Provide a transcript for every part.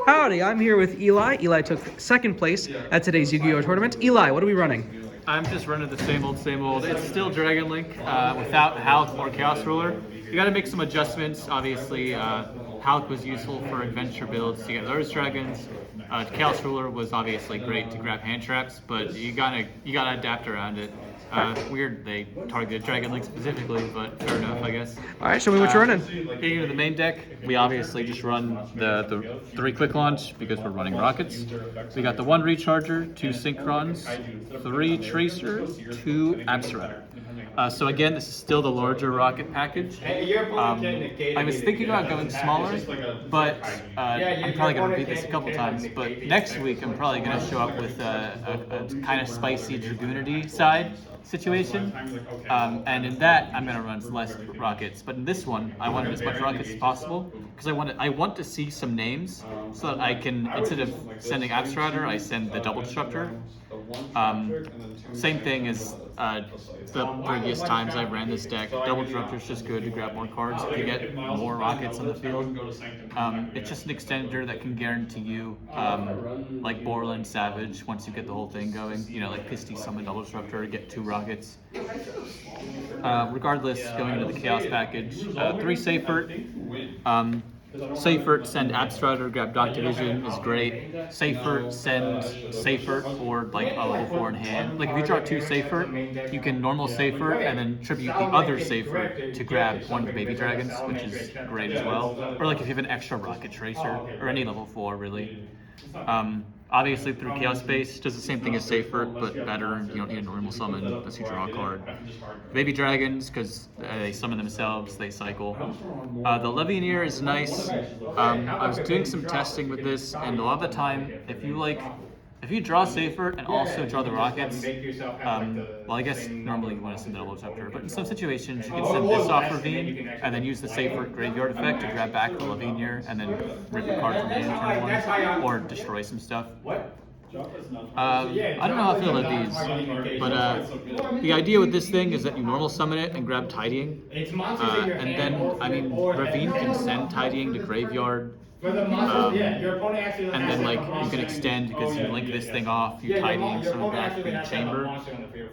Howdy, I'm here with Eli. Eli took second place at today's Yu-Gi-Oh! Tournament. Eli, what are we running? I'm just running the same old, same old. It's still Dragon Link without Hulk or Chaos Ruler. You got to make some adjustments. Obviously, Hulk was useful for adventure builds to get those dragons. Chaos Ruler was obviously great to grab hand traps, but you gotta adapt around it. Weird they targeted Dragon Link specifically, but fair enough, I guess. All right, show me what you're running. Getting into the main deck, we obviously just run the 3 quick launch because we're running rockets. We got the 1 recharger, 2 synchrons, 3 tracers, 2 Absurrender. So again, this is still the larger rocket package. I was thinking about going smaller, but I'm probably going to repeat this a couple times. But next week, I'm probably going to show up with a kind of spicy Dragoonity side situation. And in that, I'm going to run less rockets. But in this one, I wanted as much rockets as possible because I want to see some names so that I can, instead of sending Absurrender, I send the Double Disruptor. Same thing as the previous times I ran this deck. Double Disruptor is just good to grab more cards if you get more rockets on the field. It's just an extender that can guarantee you, like Borland Savage, once you get the whole thing going, you know, like Pisty Summon Double Disruptor to get 2 rockets. Regardless, going into the Chaos package, 3 Safert. Safert, send Abstractor, grab Dock Division is great. Safert, send Safert for like a level 4 in hand. Like if you draw 2 Safert, you can normal Safert and then tribute the other Safert to grab 1 of the baby dragons, which is great as well. Or like if you have an extra Rocket Tracer, or any level 4 really. Obviously through Chaos Space, does the same thing as Safert, but better. You don't need a normal summon unless you draw a card. Baby Dragons, because they summon themselves, they cycle. The Levianeer is nice. I was doing some testing with this, and a lot of the time, if you draw Safert and also draw the rockets, well, I guess normally you want to send the Double Disruptor, but in some situations you can send this off Ravine and then use the Safert graveyard effect to grab back the Levianeer and then rip a card from the hand turn 1 or destroy some stuff. I don't know how I feel about these, but the idea with this thing is that you normal summon it and grab Tidying, and then, I mean, Ravine can send Tidying to graveyard. And then like you can extend because you link this thing off, you tidying some back in the chamber.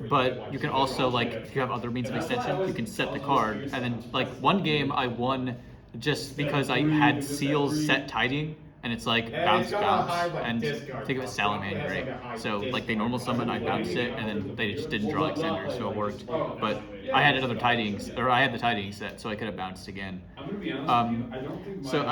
But you can also, like, if you have other means of extension, you can set the card. And then like one game I won just because I had seals set tidying, and it's like bounce, and I think it was Salamander. So like they normal summon, I bounced it, and then they just didn't draw extenders, so it worked. But I had another tidying, or I had the tidying set, so I could have bounced again. So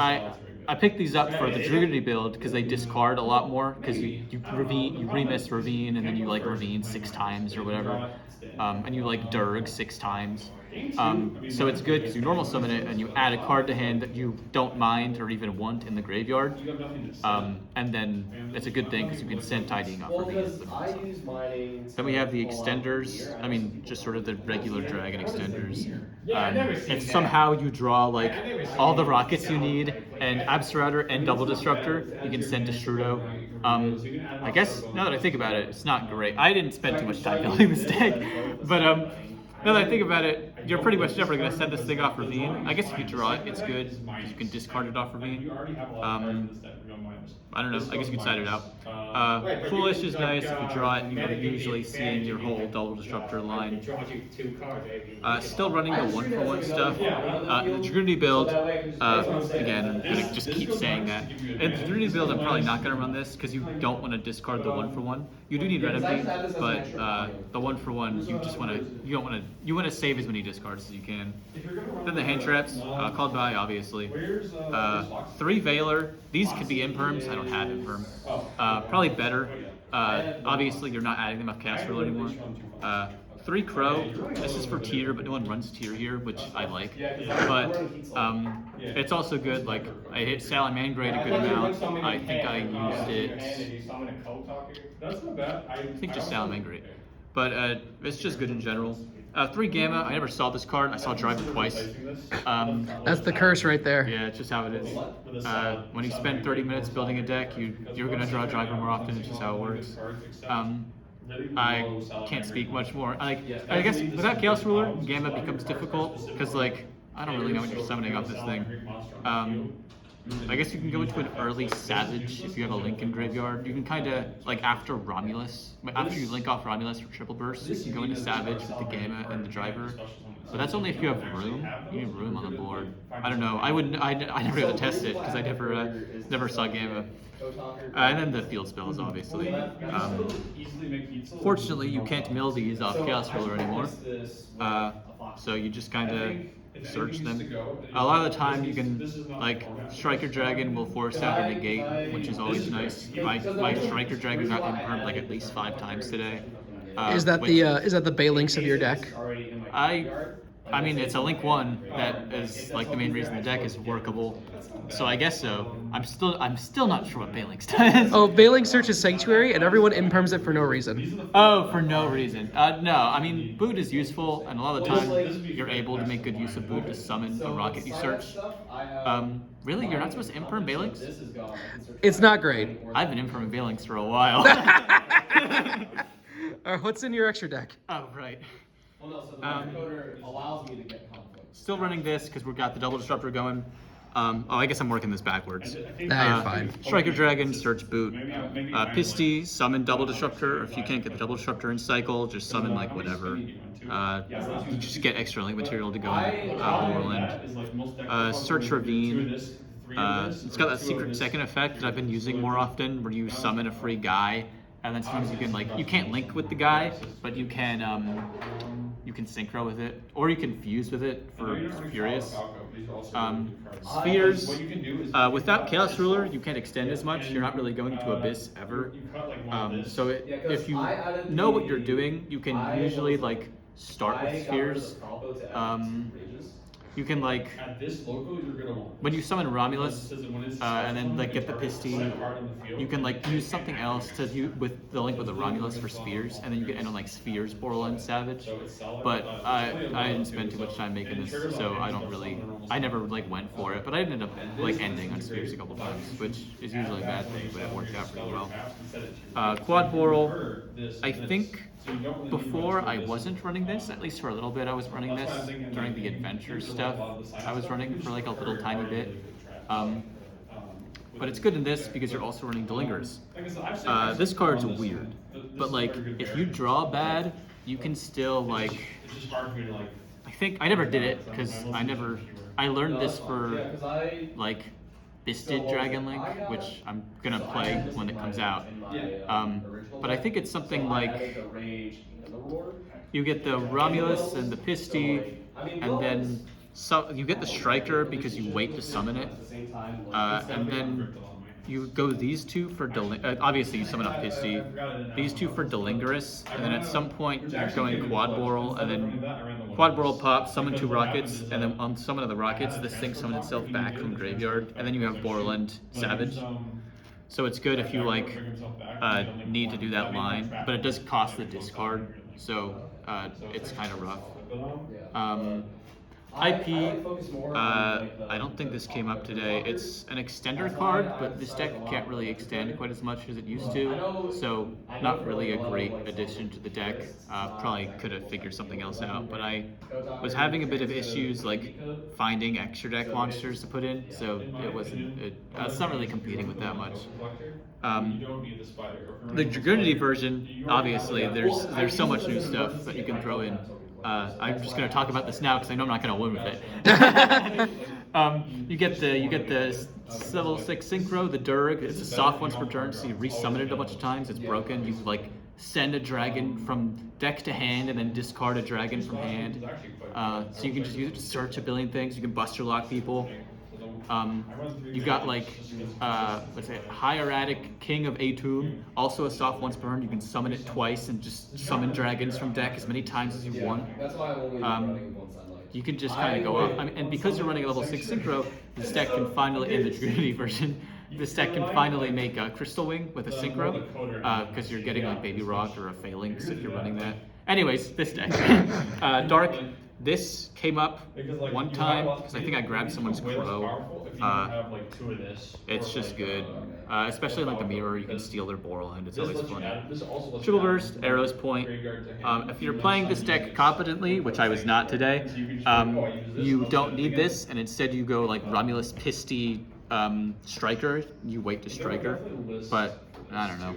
I picked these up for the Dragoonity build because they discard a lot more because you remiss Ravine and then you like Ravine 6 times or whatever, and you like Durg 6 times. So it's good because you normal summon it and you add a card to hand that you don't mind or even want in the graveyard, and then it's a good thing because you can send Tidying off Ravine. Then we have the extenders. I mean, just sort of the regular dragon extenders. If somehow you draw like all the rockets you need and Absurrender and Double Disruptor, you can send to Strudo. I guess now that I think about it, it's not great. I didn't spend too much time building this deck, but now that I think about it, you're pretty much never going to send this thing off Ravine. I guess if you draw it, it's good because you can discard it off Ravine. I don't know. I guess you can side it out. Foolish is nice. If you draw it, you're usually seeing your whole Double Disruptor line. Still running the 1-for-1 stuff. The Dragoonity build, again, I'm going to just keep saying that. In the Dragoonity build, I'm probably not going to run this because you don't want to discard the 1-for-1. You do need Red Empty, but the 1-for-1, you want to save as many discards as you can. Then the hand traps, called by obviously. 3 Veiler. These could be imperms. I don't have imperm. Probably better. Obviously, you're not adding them off Chaos Ruler anymore. 3 Crow. This is for tier, but no one runs tier here, which I like. But it's also good. Like I hit Salamander a good amount. I think I used it. I think just Salamander. But it's just good in general. 3 Gamma, I never saw this card. I saw Driver twice. That's the curse right there. Yeah, it's just how it is. When you spend 30 minutes building a deck, you're going to draw Driver more often. It's just how it works. I can't speak much more. I guess without Chaos Ruler, Gamma becomes difficult because, like, I don't really know what you're summoning off this thing. I guess you can go into an early Savage if you have a Lincoln graveyard. You can kind of, like after Romulus, after you link off Romulus for Triple Burst, you can go into Savage with the Gamma and the Driver. But that's only if you have room. You need room on the board. I don't know. I wouldn't. I never got to test it because I never saw Gamma. And then the field spells, obviously. Fortunately, you can't mill these off Chaos Ruler anymore. So you just kind of search them. A lot of the time, you can, like, Striker Dragon will force out a negate, which is always nice. My Striker Dragon got impermed like at least 5 times today. Is that the Balinks of your deck? I mean, it's a Link 1 that is like the main reason the deck is workable. So I guess so. I'm still not sure what Balinks does. Oh, Balinks searches Sanctuary, and everyone imperms it for no reason. Oh, for no reason. No, I mean, Boot is useful, and a lot of the time you're able to make good use of Boot to summon a rocket you search. Really? You're not supposed to imperm Balinks? It's not great. I've been imperming Balinks for a while. What's in your extra deck? Oh, right. Well, no, so the encoder allows me to get conflict. Still running this because we've got the double disruptor going. I guess I'm working this backwards. Nah, you're fine. Striker Dragon, search Boot. Pisty, summon double disruptor. Or if you can't get the double disruptor in cycle, just summon like whatever. You just get extra link material to go in Moreland. Search Ravine. It's got that secret second effect that I've been using more often, where you summon a free guy, and then sometimes you can you can't link with the guy, but you can synchro with it, or you can fuse with it for Furious. Spheres. Without Chaos Ruler, you can't extend as much. You're not really going to Abyss ever. If you know what you're doing, you can usually start with Spheres. You can when you summon Romulus and then get the Pisty, you can use something else to do with the link with the Romulus for Spheres, and then you can end on Spheres, Borland, Savage. But I didn't spend too much time making this, so I never went for it. But I ended up ending on Spheres a couple times, which is usually a bad thing, but it worked out pretty well. Quad Boral, I think. Before I wasn't running this, at least for a little bit I was running this. During the adventure stuff, I was running for a little tiny bit. But it's good in this because you're also running Delingers. This card's weird, but if you draw bad, you can still I think I never did it because I learned this for Bisted Dragon Link, which I'm gonna play when it comes out. But I think it's something you get the Romulus and the Pisty, and then you get the Striker because you wait to summon it, and then you go these two for obviously you summon a Pisty, these two for Delingerous, and then at some point you're going Quad Boral, and then Quad Boral pops, summon 2 rockets, and then on summon of the rockets, this thing summons itself back from graveyard, and then you have Borland Savage. So it's good if you need to do that line, but it does cost the discard, so it's kind of rough. IP, I don't think this came up today. It's an extender card, but this deck can't really extend quite as much as it used to, so not really a great addition to the deck. Probably could have figured something else out, but I was having a bit of issues finding extra deck monsters to put in, so it's not really competing with that much. The Dragunity version, obviously, there's so much new stuff that you can throw in. I'm just going to talk about this now because I know I'm not going to win with it. You get the level 6 Synchro, the Durg. It's a soft once per turn, so you resummon it a bunch of times. It's broken. You send a dragon from deck to hand and then discard a dragon from hand. So you can just use it to search a billion things. You can buster lock people. You got Hieratic King of Atum, also a soft once per turn. You can summon it twice and just summon dragons from deck as many times as you want. You can just kind of go up. And because you're running a level 6 Synchro, this deck can finally, in the Trinity version, this deck can finally make a Crystal Wing with a Synchro, because you're getting Baby Rock or a Phalanx if you're running that. Anyways, this deck. Dark. This came up one time because I think I grabbed someone's Crow. It's just good, especially the mirror. You can steal their Boral, and it's always funny. Triple Burst, Arrow's Point. If you're playing this deck competently, which I was not today, you don't need this, and instead you go Romulus Pisty, Striker, you wait to Striker, but I don't know.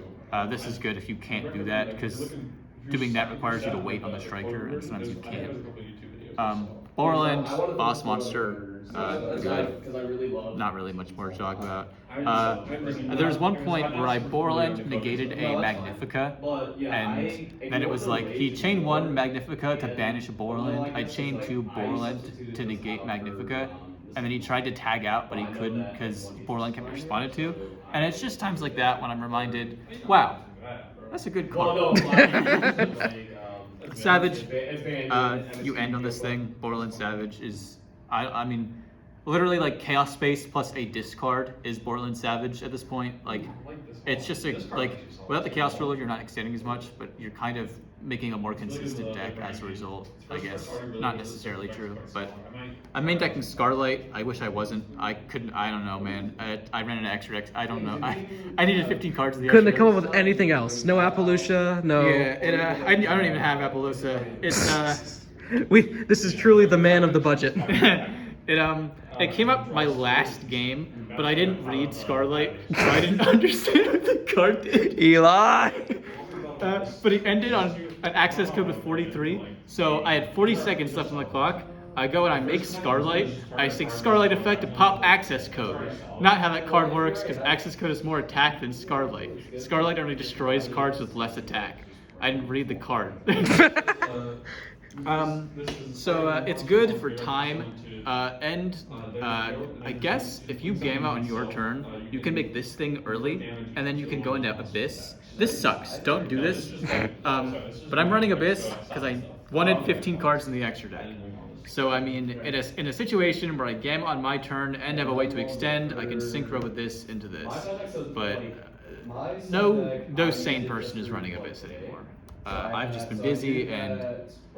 This is good if you can't do that, because doing that requires you to wait on the Striker, and sometimes you can't. Borland, Boss Monster, good. Not really much more to talk about. There's one point where I Borland negated a Magnifica, and then it was like he chained 1 Magnifica to banish a Borland. I chained 2 Borland to negate Magnifica, and then he tried to tag out, but he couldn't because Borland kept responding to. And it's just times like that when I'm reminded, wow, that's a good card. Savage, you end on this thing. Borderland Savage is, I mean, literally like Chaos Space plus a discard is Borderland Savage at this point. Like, it's just like without the Chaos Ruler, you're not extending as much, but you're kind of making a more consistent deck as a result. I guess not necessarily true, but I'm main decking Scarlight. I wish I wasn't. I couldn't. I don't know, man. I ran into extra decks. I don't know. I needed 15 cards. In the Couldn't have come up with anything else. No Appaloosa. No. Yeah. I don't even have Appaloosa. It's This is truly the man of the budget. It came up my last game, but I didn't read Scarlight, so I didn't understand what the card did. Eli. But he ended on an access code with 43, so I had 40 seconds left on the clock. I go and I make Scarlight. I say Scarlight effect to pop access code. Not how that card works, because access code is more attack than Scarlight. Scarlight only destroys cards with less attack. I didn't read the card. So it's good for time, and I guess if you game out on your turn, you can make this thing early, and then you can go into Abyss. This sucks. Don't do this. But I'm running Abyss because I wanted 15 cards in the extra deck. So I mean, in a situation where I game on my turn and have a way to extend, I can synchro with this into this. But no sane person is running Abyss anymore. I've just been busy, and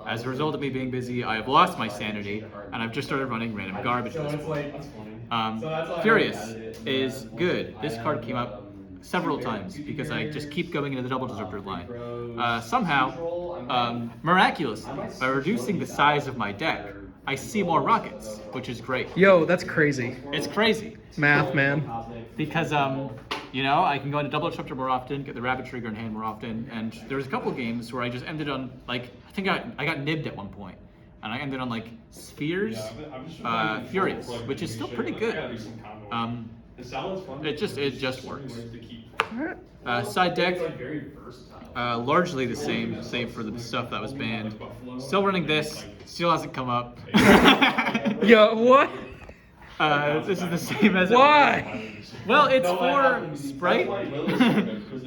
as a result of me being busy, I have lost my sanity, and I've just started running random garbage at this point. Furious is good. This card came up several times because I just keep going into the double disruptor line. Somehow, miraculously, by reducing the size of my deck, I see more rockets, which is great. Yo, that's crazy. It's crazy. Math, man. Because I can go into double disruptor more often, get the rabbit trigger in hand more often, and there was a couple games where I just ended on I think I got nibbed at one point, and I ended on Spheres, Furious, which is still pretty good. It just works. Side deck, largely the same, save for the stuff that was banned. Still running this. Still hasn't come up. Yo, what? This is the same as Why? Well, it's for Sprite,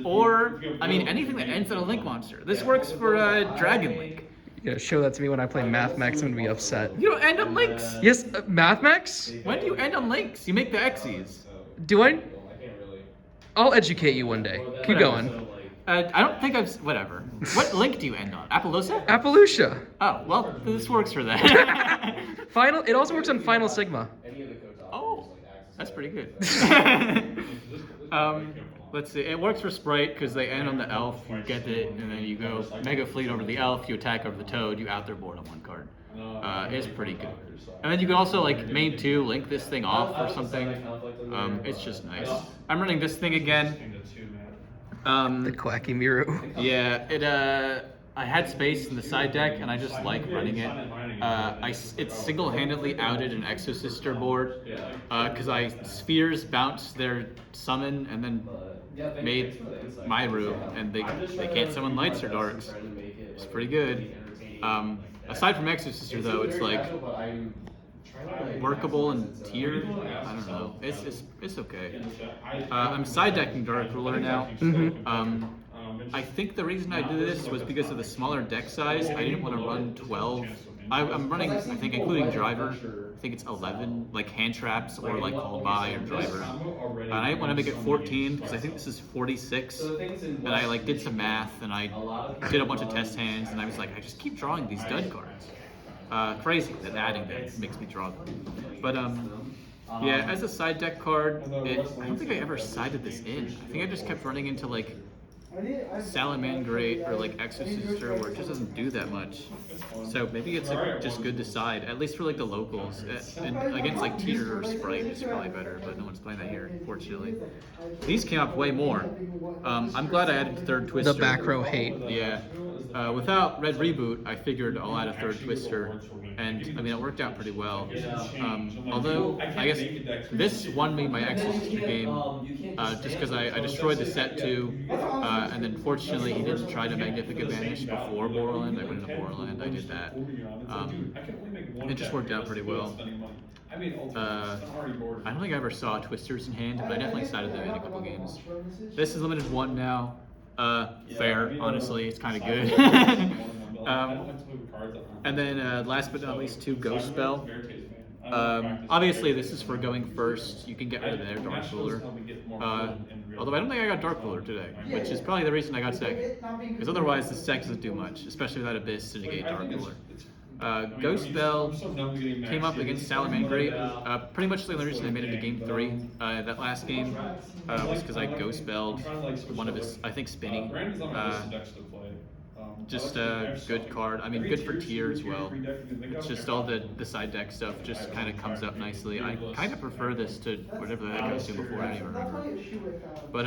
or, anything that ends in a Link monster. This works for Dragon Link. You gotta show that to me when I play Math Max, I'm gonna be upset. You don't end on Links. Yes, Math Max? When do you end on Links? You make the Xyz. Do I? I'll educate you one day. Keep going. I don't think whatever. What Link do you end on? Appaloosa? Appaloosa. Oh, well, this works for that. It also works on Final Sigma. Oh, that's pretty good. Let's see. It works for Sprite because they end on the Elf. You get it, and then you go Mega Fleet over the Elf. You attack over the Toad. You out their board on one card. It's pretty good. And then you can also main 2, link this thing off or something. It's just nice. I'm running this thing again. The Quacky Miru. Yeah, I had space in the side deck, and I just like running it. It single-handedly outed an Exosister board because I Spheres bounced their summon and then made Myru, and they can't summon Lights or Darks. It's pretty good. Aside from Exosister, though, it's workable and tiered. I don't know. It's okay. I'm side decking Dark Ruler now. I think the reason I did this was because of the smaller deck size. I didn't want to run 12. I'm running, I think, including Driver, I think it's 11, hand traps or called by or Driver. And I didn't want to make it 14 because I think this is 46. And I did some math and I did a bunch of test hands and I was I just keep drawing these dud cards. Crazy that adding them makes me draw them. But yeah, as a side deck card, I don't think I ever sided this in. I think I just kept running into Salamangreat or like Exorcister where it just doesn't do that much. So maybe it's like, just good to side, at least for like the locals. And against like Teeter or Sprite is probably better, but no one's playing that here, fortunately. These came up way more. I'm glad I added third Twister. The back row hate. Yeah. Without Red Reboot, I figured I'll add a third Twister, and I mean it worked out pretty well. Although I guess this won me my Exorcister game just because I destroyed the set too, and then fortunately he didn't try to Magnificent Vanish before Borderland. I went into Borderland, I did that. It just worked out pretty well. I don't think I ever saw Twisters in hand, but I definitely sided them in a couple games. This is limited 1 now. Fair, honestly, it's kind of good. And then last but not least, 2 Ghost Spell. Obviously, this is for going first. You can get rid of their Dark Ruler. Although I don't think I got Dark Ruler today, which is probably the reason I got second. Because otherwise, this deck doesn't do much, especially without Abyss to negate Dark Ruler. Ghost Spell came up against Salamangreat. Pretty much the only reason I made it to game 3 that last game was because I Ghost Spelled one of his, I think, Spinny. Just a good card. I mean, good for tier as well. It's just all the side deck stuff just kind of comes up nicely. I kind of prefer this to whatever the heck I was doing before, I don't even remember. But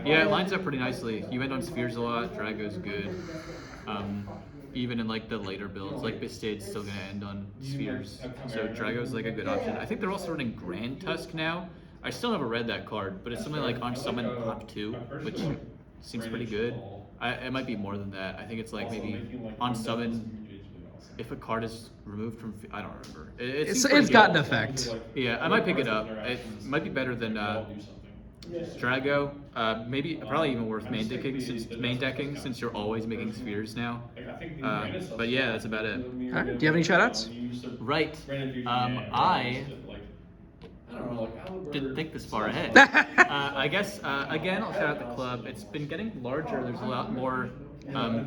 yeah, it lines up pretty nicely. You end on Spheres a lot, Drago's good. Even in like the later builds, like Bistade's still gonna end on Spheres. So Drago's like a good option. I think they're also running Grand Tusk now. I still never read that card, but it's something like on summon pop 2, which seems pretty good. It might be more than that. I think it's like maybe on summon, if a card is removed from, I don't remember. It's got an effect. Yeah, I might pick it up. It might be better than Drago. Probably even worth main decking since you're always making Spheres now. But yeah, that's about it. All right. Do you have any shoutouts? Right. I didn't think this far ahead. I guess, again, I'll shout out the club. It's been getting larger. There's a lot more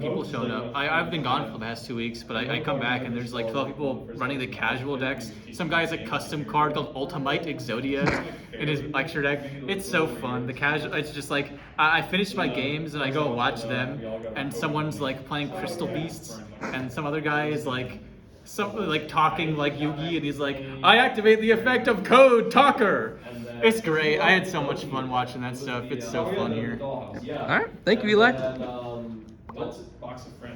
people showing up. I've been gone for the past 2 weeks, but I come back and there's like 12 people running the casual decks. Some guy has a custom card called Ultimate Exodia in his lecture deck. It's so fun. It's just like, I finish my games and I go watch them, and someone's like playing Crystal Beasts, and some other guy is like, talking like Yugi, and he's like, I activate the effect of Code Talker. It's great. I had so much fun watching that stuff. It's so fun here. All right. Thank you, Eli. Box of friends.